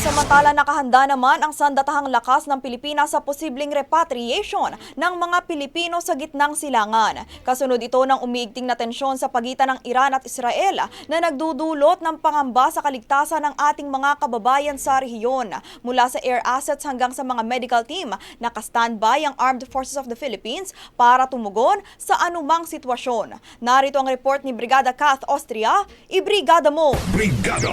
Samantala nakahanda naman ang sandatahang lakas ng Pilipinas sa posibleng repatriation ng mga Pilipino sa gitnang silangan. Kasunod ito ng umiigting na tensyon sa pagitan ng Iran at Israel na nagdudulot ng pangamba sa kaligtasan ng ating mga kababayan sa rehiyon. Mula sa air assets hanggang sa mga medical team, naka-standby ang Armed Forces of the Philippines para tumugon sa anumang sitwasyon. Narito ang report ni Brigada Kath Austria. Ibrigada mo! Brigada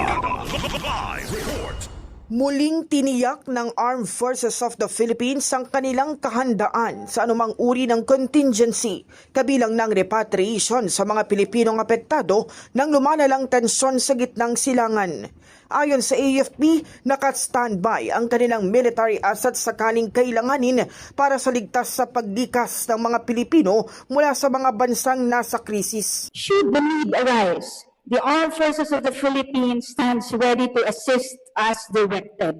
Live Report. Muling tiniyak ng Armed Forces of the Philippines ang kanilang kahandaan sa anumang uri ng contingency, kabilang ng repatriation sa mga Pilipinong apektado ng lumalalang tensyon sa gitnang silangan. Ayon sa AFP, naka-standby ang kanilang military assets sakaling kailanganin para sa ligtas sa paglikas ng mga Pilipino mula sa mga bansang nasa krisis. Should the need arise, the Armed Forces of the Philippines stands ready to assist as directed.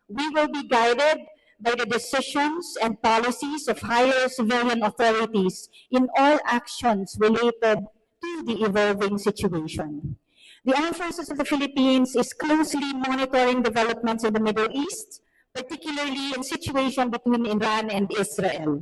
We will be guided by the decisions and policies of higher civilian authorities in all actions related to the evolving situation. The Armed Forces of the Philippines is closely monitoring developments in the Middle East, particularly in situation between Iran and Israel.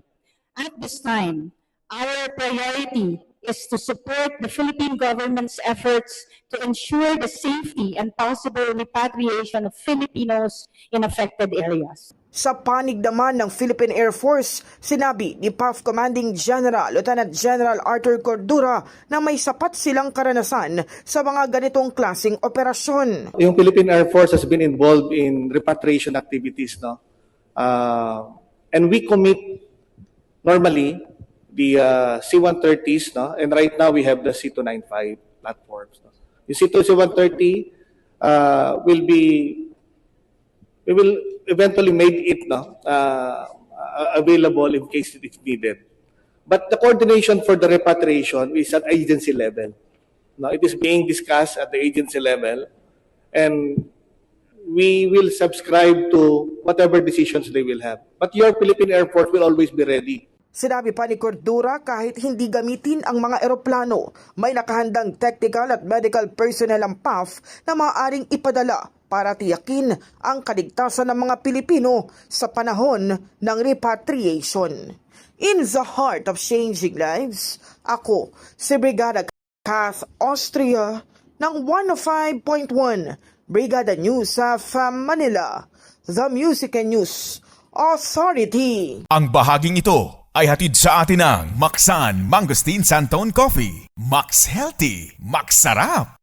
At this time, our priority is to support the Philippine government's efforts to ensure the safety and possible repatriation of Filipinos in affected areas. Sa panig naman ng Philippine Air Force, sinabi ni PAF Commanding General Lieutenant General Arthur Cordura na may sapat silang karanasan sa mga ganitong klaseng operasyon. Yung Philippine Air Force has been involved in repatriation activities, no? And we commit normally the C-130s, no? And right now we have the C-295 platforms. No? The C-130 we will eventually make it, no, available in case it is needed. But the coordination for the repatriation is at agency level. No, it is being discussed at the agency level, and we will subscribe to whatever decisions they will have. But your Philippine Air Force will always be ready. Sinabi pa ni Cordura kahit hindi gamitin ang mga eroplano, may nakahandang technical at medical personnel ang PAF na maaaring ipadala para tiyakin ang kaligtasan ng mga Pilipino sa panahon ng repatriation. In the heart of changing lives, ako si Brigada Kath Austria ng 105.1 Brigada News of Manila, The Music and News Authority. Ang bahaging ito ay hatid sa atin ng Maxan Mangosteen Santon Coffee. Max Healthy, Max Sarap.